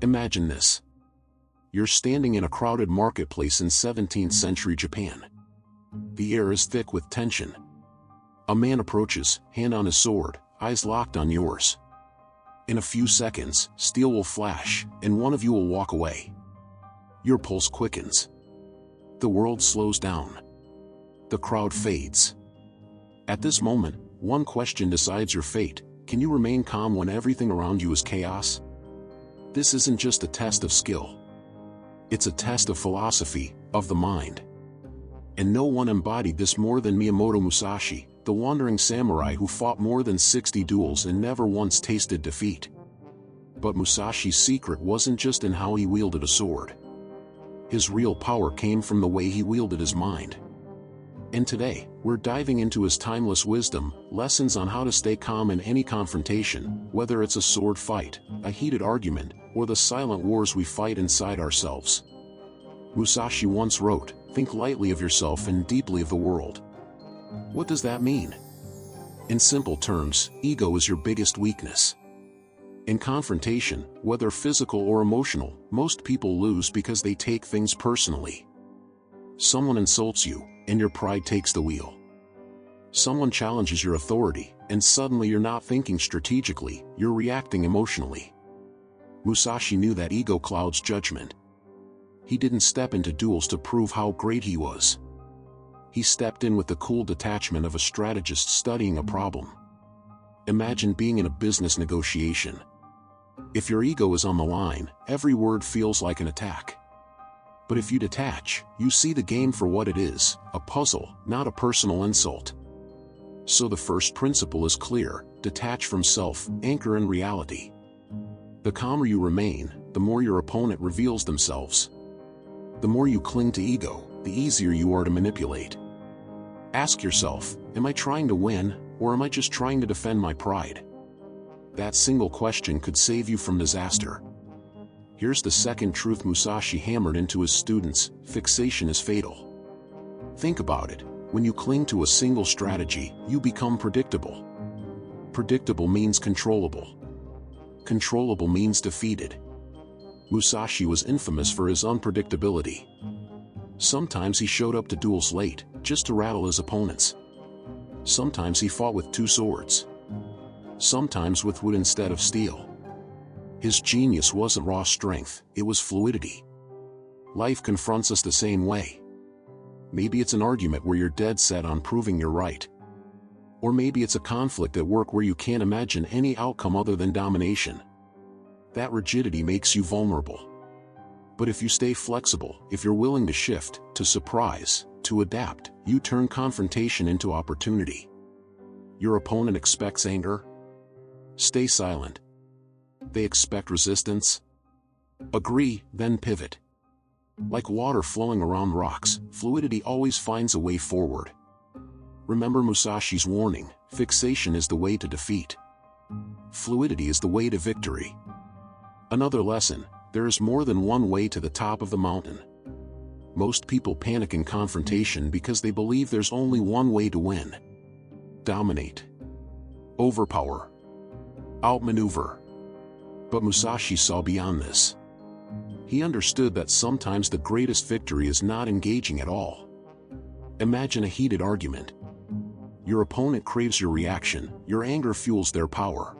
Imagine this. You're standing in a crowded marketplace in 17th century Japan. The air is thick with tension. A man approaches, hand on his sword, eyes locked on yours. In a few seconds, steel will flash, and one of you will walk away. Your pulse quickens. The world slows down. The crowd fades. At this moment, one question decides your fate: can you remain calm when everything around you is chaos? This isn't just a test of skill. It's a test of philosophy, of the mind. And no one embodied this more than Miyamoto Musashi, the wandering samurai who fought more than 60 duels and never once tasted defeat. But Musashi's secret wasn't just in how he wielded a sword. His real power came from the way he wielded his mind. And today, we're diving into his timeless wisdom, lessons on how to stay calm in any confrontation, whether it's a sword fight, a heated argument, or the silent wars we fight inside ourselves. Musashi once wrote, "Think lightly of yourself and deeply of the world." What does that mean? In simple terms, ego is your biggest weakness. In confrontation, whether physical or emotional, most people lose because they take things personally. Someone insults you, and your pride takes the wheel. Someone challenges your authority, and suddenly you're not thinking strategically, you're reacting emotionally. Musashi knew that ego clouds judgment. He didn't step into duels to prove how great he was. He stepped in with the cool detachment of a strategist studying a problem. Imagine being in a business negotiation. If your ego is on the line, every word feels like an attack. But if you detach, you see the game for what it is, a puzzle, not a personal insult. So the first principle is clear: detach from self, anchor in reality. The calmer you remain, the more your opponent reveals themselves. The more you cling to ego, the easier you are to manipulate. Ask yourself, am I trying to win, or am I just trying to defend my pride? That single question could save you from disaster. Here's the second truth Musashi hammered into his students: fixation is fatal. Think about it. When you cling to a single strategy, you become predictable. Predictable means controllable. Controllable means defeated. Musashi was infamous for his unpredictability. Sometimes he showed up to duels late, just to rattle his opponents. Sometimes he fought with two swords. Sometimes with wood instead of steel. His genius wasn't raw strength, it was fluidity. Life confronts us the same way. Maybe it's an argument where you're dead set on proving you're right. Or maybe it's a conflict at work where you can't imagine any outcome other than domination. That rigidity makes you vulnerable. But if you stay flexible, if you're willing to shift, to surprise, to adapt, you turn confrontation into opportunity. Your opponent expects anger? Stay silent. They expect resistance? Agree, then pivot. Like water flowing around rocks, fluidity always finds a way forward. Remember Musashi's warning: fixation is the way to defeat. Fluidity is the way to victory. Another lesson: there is more than one way to the top of the mountain. Most people panic in confrontation because they believe there's only one way to win. Dominate. Overpower. Outmaneuver. But Musashi saw beyond this. He understood that sometimes the greatest victory is not engaging at all. Imagine a heated argument. Your opponent craves your reaction, your anger fuels their power.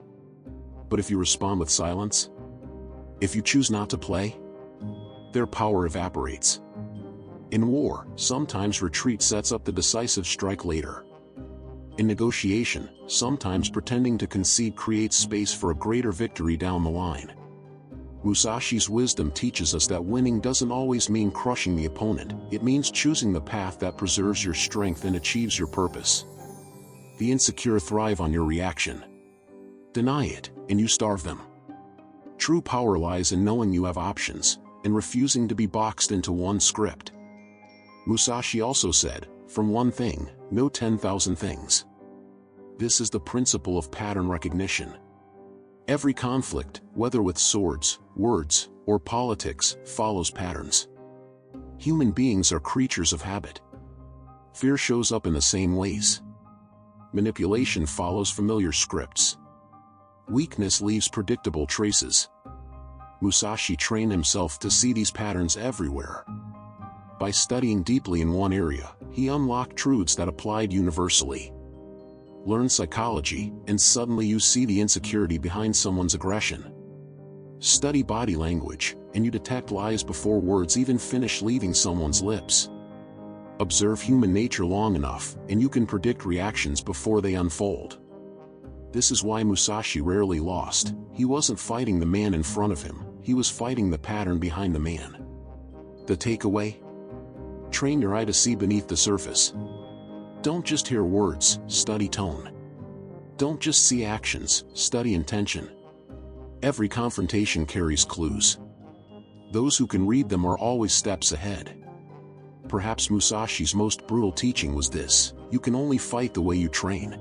But if you respond with silence, if you choose not to play, their power evaporates. In war, sometimes retreat sets up the decisive strike later. In negotiation, sometimes pretending to concede creates space for a greater victory down the line. Musashi's wisdom teaches us that winning doesn't always mean crushing the opponent, it means choosing the path that preserves your strength and achieves your purpose. The insecure thrive on your reaction. Deny it, and you starve them. True power lies in knowing you have options, and refusing to be boxed into one script. Musashi also said, "From one thing, know 10,000 things." This is the principle of pattern recognition. Every conflict, whether with swords, words, or politics, follows patterns. Human beings are creatures of habit. Fear shows up in the same ways. Manipulation follows familiar scripts. Weakness leaves predictable traces. Musashi trained himself to see these patterns everywhere. By studying deeply in one area, he unlocked truths that applied universally. Learn psychology, and suddenly you see the insecurity behind someone's aggression. Study body language, and you detect lies before words even finish leaving someone's lips. Observe human nature long enough, and you can predict reactions before they unfold. This is why Musashi rarely lost. He wasn't fighting the man in front of him, he was fighting the pattern behind the man. The takeaway? Train your eye to see beneath the surface. Don't just hear words, study tone. Don't just see actions, study intention. Every confrontation carries clues. Those who can read them are always steps ahead. Perhaps Musashi's most brutal teaching was this: you can only fight the way you train.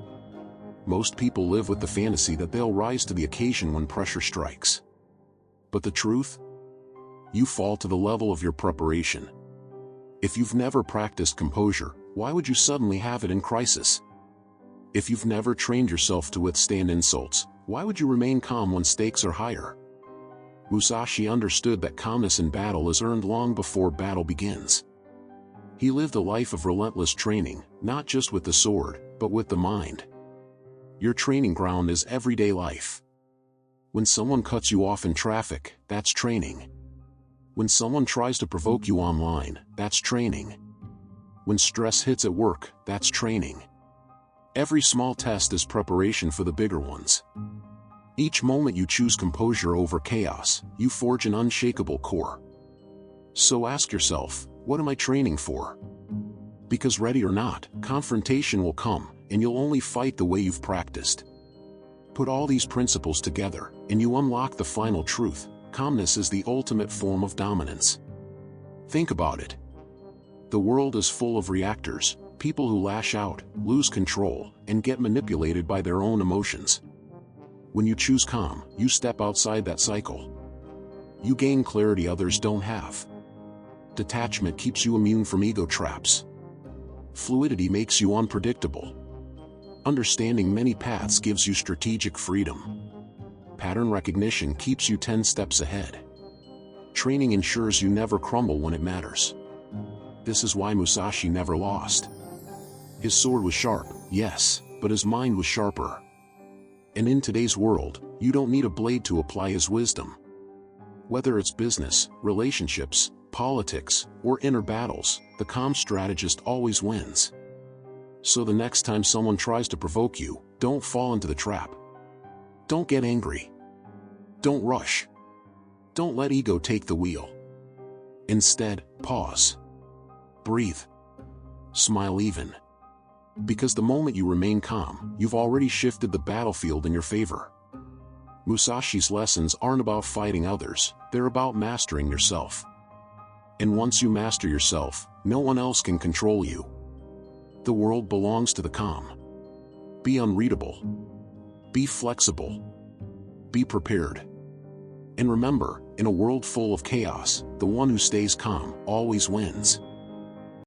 Most people live with the fantasy that they'll rise to the occasion when pressure strikes. But the truth? You fall to the level of your preparation. If you've never practiced composure, why would you suddenly have it in crisis? If you've never trained yourself to withstand insults, why would you remain calm when stakes are higher? Musashi understood that calmness in battle is earned long before battle begins. He lived a life of relentless training, not just with the sword, but with the mind. Your training ground is everyday life. When someone cuts you off in traffic, that's training. When someone tries to provoke you online, that's training. When stress hits at work, that's training. Every small test is preparation for the bigger ones. Each moment you choose composure over chaos, you forge an unshakable core. So ask yourself, what am I training for? Because ready or not, confrontation will come, and you'll only fight the way you've practiced. Put all these principles together, and you unlock the final truth: calmness is the ultimate form of dominance. Think about it. The world is full of reactors, people who lash out, lose control, and get manipulated by their own emotions. When you choose calm, you step outside that cycle. You gain clarity others don't have. Detachment keeps you immune from ego traps. Fluidity makes you unpredictable. Understanding many paths gives you strategic freedom. Pattern recognition keeps you 10 steps ahead. Training ensures you never crumble when it matters. This is why Musashi never lost. His sword was sharp, yes, but his mind was sharper. And in today's world, you don't need a blade to apply his wisdom. Whether it's business, relationships, politics, or inner battles, the calm strategist always wins. So the next time someone tries to provoke you, don't fall into the trap. Don't get angry. Don't rush. Don't let ego take the wheel. Instead, pause. Breathe. Smile even. Because the moment you remain calm, you've already shifted the battlefield in your favor. Musashi's lessons aren't about fighting others, they're about mastering yourself. And once you master yourself, no one else can control you. The world belongs to the calm. Be unreadable. Be flexible. Be prepared. And remember, in a world full of chaos, the one who stays calm always wins.